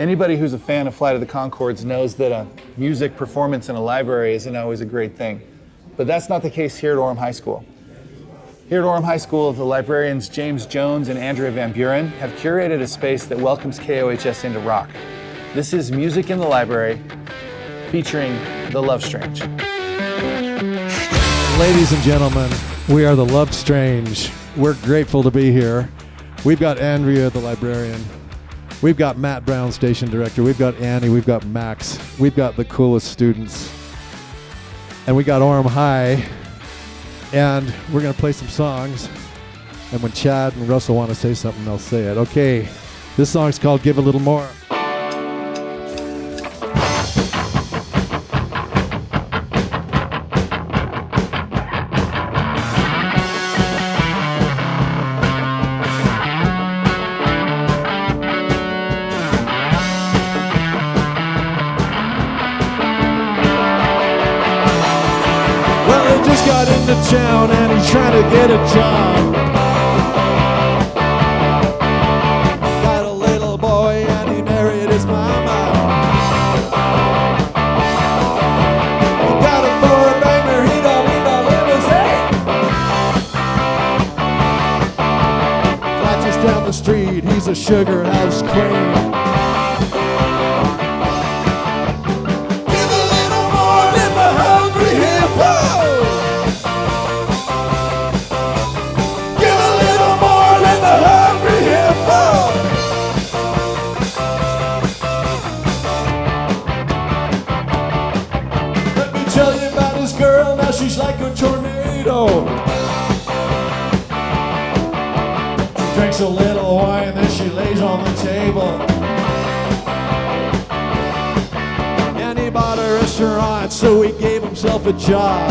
Anybody who's a fan of Flight of the Conchords knows that a music performance in a library isn't always a great thing. But that's not the case here at Orem High School. Here at Orem High School, the librarians James Jones and Andrea Van Buren have curated a space that welcomes KOHS into rock. This is Music in the Library, featuring the LoveStrange. Ladies and gentlemen, we are the LoveStrange. We're grateful to be here. We've got Andrea, the librarian. We've got Matt Brown, station director. We've got Annie. We've got Max. We've got the coolest students. And we got Orem High. And we're going to play some songs. And when Chad and Russell want to say something, they'll say it. Okay, this song's called Give a Little More. Got into town and he's trying to get a job. Got a little boy and he married his mama. He got a four-banger, he don't need no limousine. Flat just down the street, he's a sugar house queen. Give a little more than the hungry hippo. Tell you about this girl, now she's like a tornado. She drinks a little wine, then she lays on the table. And he bought a restaurant, so he gave himself a job.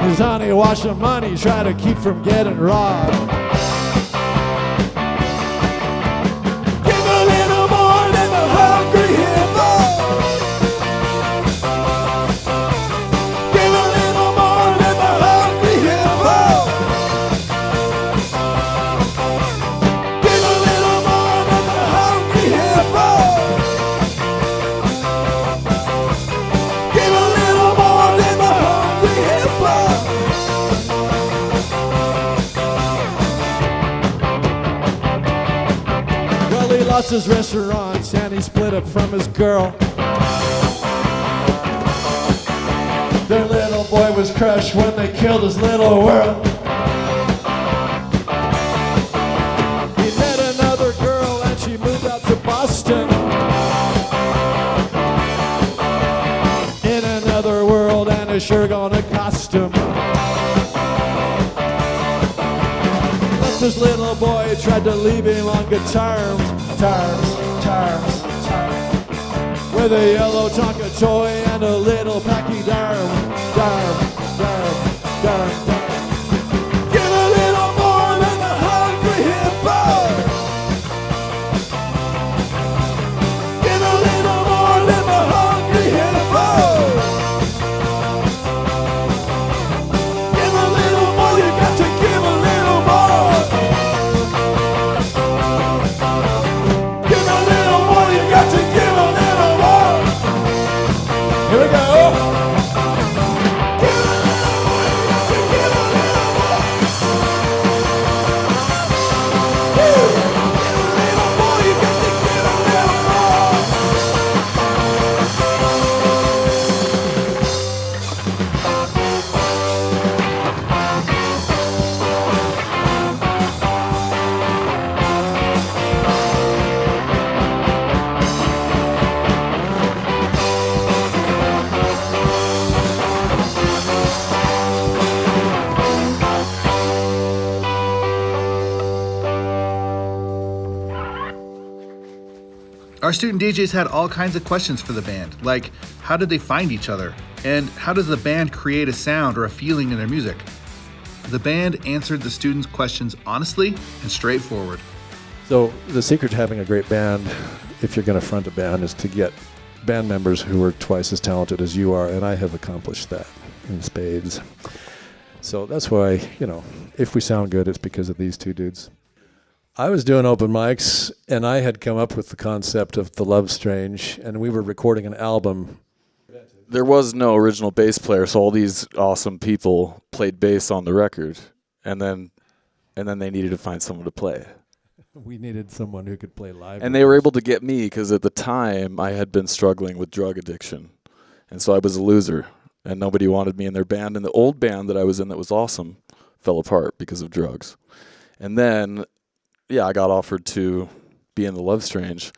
His honey washed the money, tried to keep from getting robbed. Give a little more than the hungry hippo. Lost his restaurants and he split up from his girl. Their little boy was crushed when they killed his little world. He met another girl and she moved out to Boston. In another world and it's sure gonna cost him. This little boy tried to leave him on good terms. With a yellow Tonka toy and a little pachyderm. Give a little more than the hungry hippo. Give a little more than the hungry hippo. Give a little more, you got to give a little more. Here we go. Our student DJs had all kinds of questions for the band, like how did they find each other? And how does the band create a sound or a feeling in their music? The band answered the students' questions honestly and straightforward. So the secret to having a great band, if you're going to front a band, is to get band members who are twice as talented as you are, and I have accomplished that in spades. So that's why, if we sound good, it's because of these two dudes. I was doing open mics, and I had come up with the concept of the LoveStrange, and we were recording an album. There was no original bass player, so all these awesome people played bass on the record, and then they needed to find someone to play. We needed someone who could play live. And they were able to get me because at the time I had been struggling with drug addiction, and so I was a loser, and nobody wanted me in their band. And the old band that I was in that was awesome fell apart because of drugs. And then, yeah, I got offered to be in the LoveStrange,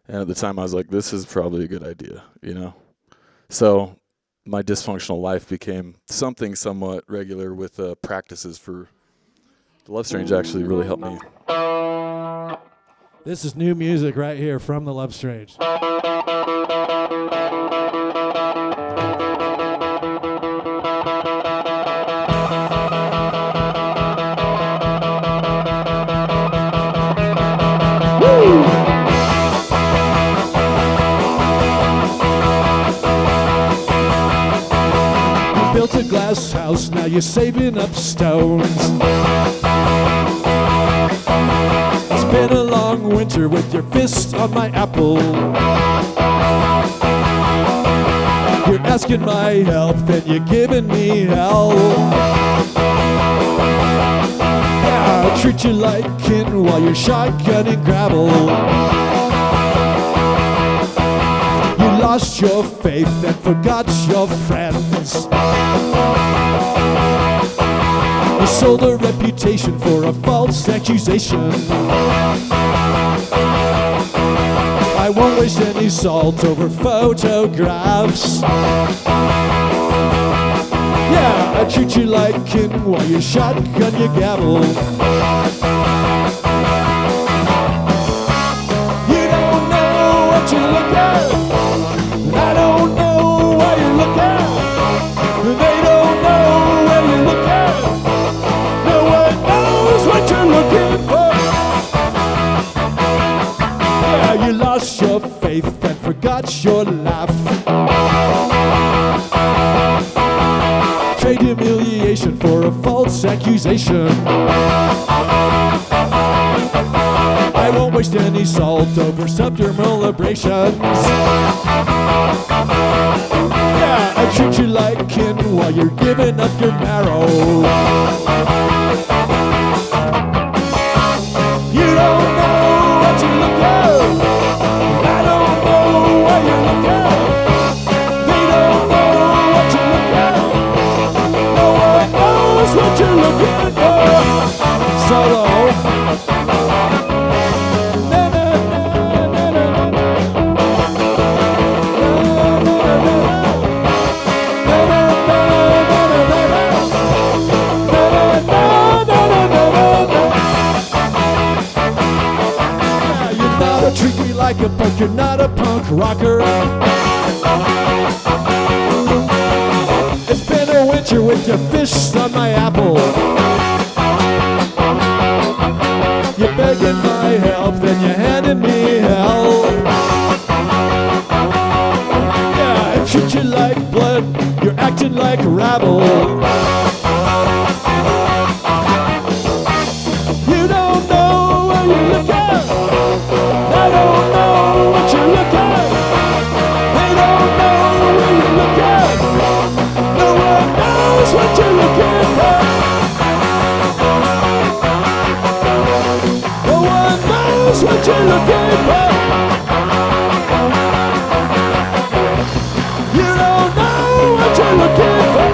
and at the time I was like, this is probably a good idea, you know? So my dysfunctional life became something somewhat regular with practices for the LoveStrange. Actually really helped me. This is new music right here from the LoveStrange. You built a glass house, now you're saving up stones. It's been a long winter with your fist on my apple. You're asking my help, then you're giving me hell. Yeah, I treat you like kin while you're shotgunning gravel. You lost your faith and forgot your friends. You sold a reputation for a false accusation. I won't waste any salt over photographs. Yeah, I treat you like kin while you shotgun your gavel. You don't know what you look at. I don't know why you look at. They don't know where you look at. No one knows what you're looking for. Yeah, you lost your faith and forgot your laugh. Trade humiliation for a false accusation. I won't waste any salt over subdermal abrasions. Yeah, I treat you like kin while you're giving up your marrow. You don't know what you look at. I don't know why you look at. They don't know what you look at. No one knows what you're looking for. Solo. Treat me like a punk, you're not a punk rocker. It's been a winter with your fists on my apple. You're begging my help, then you're handing me hell. Yeah, I treat you like blood, you're acting like rabble. You don't know where you look at. I don't know what you look at. They don't know where you look at. No one knows what you're looking for. No one knows what you're looking for. You don't know what you're looking for.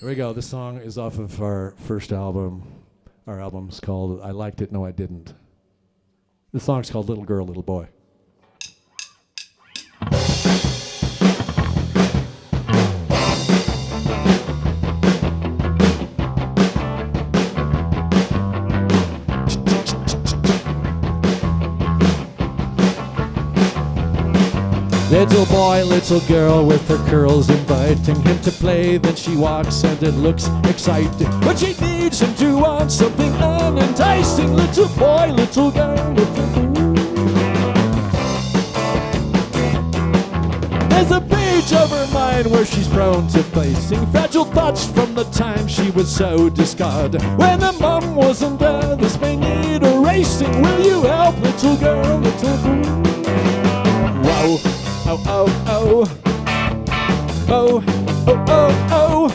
Here we go. This song is off of our first album. Our album's called I Liked It, No I Didn't. The song's called Little Girl, Little Boy. Little boy, little girl with her curls inviting him to play. Then she walks and it looks exciting, but she needs him to want something unenticing. Little boy, little girl, little girl. There's a page of her mind where she's prone to facing fragile thoughts from the time she was so discarded. When the mom wasn't there, this may need erasing. Will you help, little girl, little girl? Whoa, oh, oh, oh. Oh, oh, oh, oh.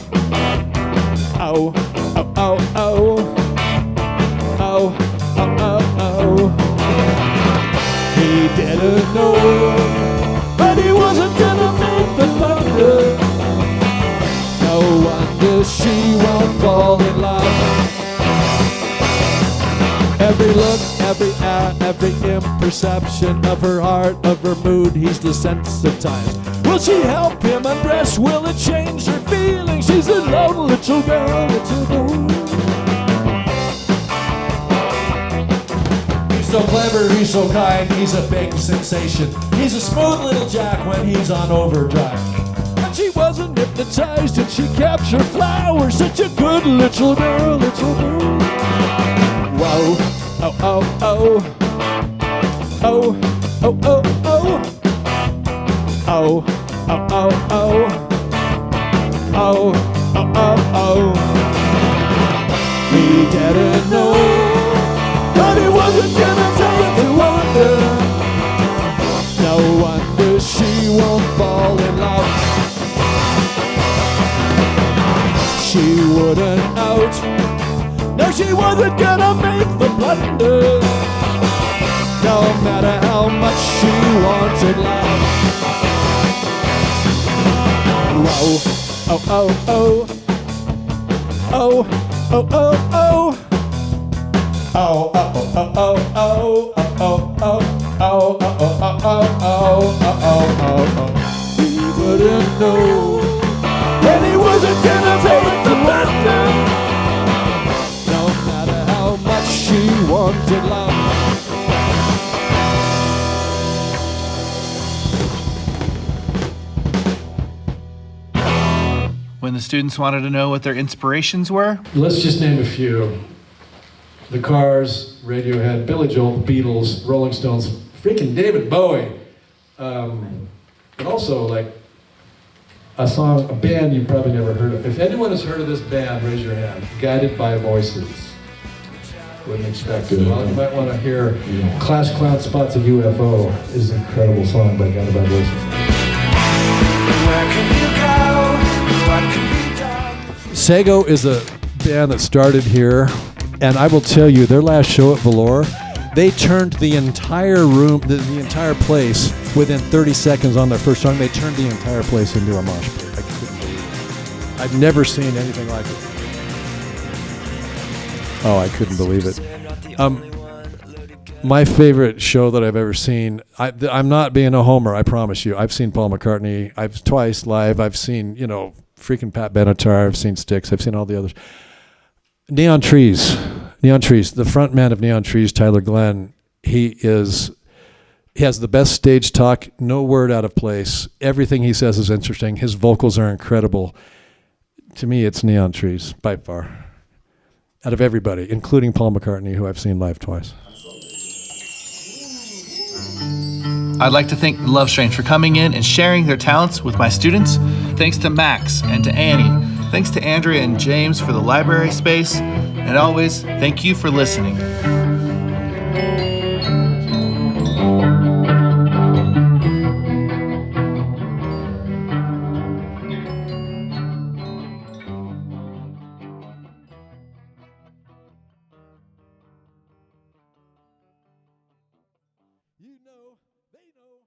Oh, oh, oh, oh. Oh, oh, oh, oh. He didn't know, but he wasn't gonna make the thunder. No wonder she won't fall in love. Every look, every air, every imperception of her heart, of her mood, he's desensitized. Will she help him undress? Will it change her feelings? She's a lone little girl, little girl. He's so clever, he's so kind, he's a big sensation. He's a smooth little jack when he's on overdrive. And she wasn't hypnotized and she captured flowers. Such a good little girl, little girl. Whoa, oh, oh, oh. Oh, oh, oh, oh. Oh, oh, oh, oh. Oh, oh, oh, oh. He didn't know, but he wasn't gonna take the wonder. No wonder she won't fall in love. She wouldn't out. No, she wasn't gonna make the blunder. No matter how much she wanted love. Whoa, oh, oh, oh. Oh, oh, oh, oh. Oh, oh, oh, oh, oh, oh, oh, oh, oh, oh, oh, oh, oh. He wouldn't know, and he wasn't gonna take the thunder. No matter how much she wanted love. When the students wanted to know what their inspirations were, Let's just name a few. The Cars, Radiohead, Billy Joel, the Beatles, Rolling Stones, freaking David Bowie. But also like a song, a band you've probably never heard of. If anyone has heard of this band, raise your hand. Guided by Voices. Wouldn't expect it. Well, you might want to hear Clash Clown Spots a UFO is an incredible song by Guided by Voices. Where can you go? What can be done? Sago is a band that started here, and I will tell you, their last show at Velour, they turned the entire room, the entire place, within 30 seconds on their first song. They turned the entire place into a mosh pit. I couldn't believe it. I've never seen anything like it. Oh, I couldn't believe it. My favorite show that I've ever seen, I'm not being a homer, I promise you. I've seen Paul McCartney, twice live. I've seen, freaking Pat Benatar. I've seen Styx. I've seen all the others. Neon Trees, the front man of Neon Trees, Tyler Glenn, he has the best stage talk, no word out of place. Everything he says is interesting. His vocals are incredible. To me, it's Neon Trees, by far. Out of everybody, including Paul McCartney, who I've seen live twice. I'd like to thank LoveStrange for coming in and sharing their talents with my students. Thanks to Max and to Annie. Thanks to Andrea and James for the library space. And always, thank you for listening. You know, they know.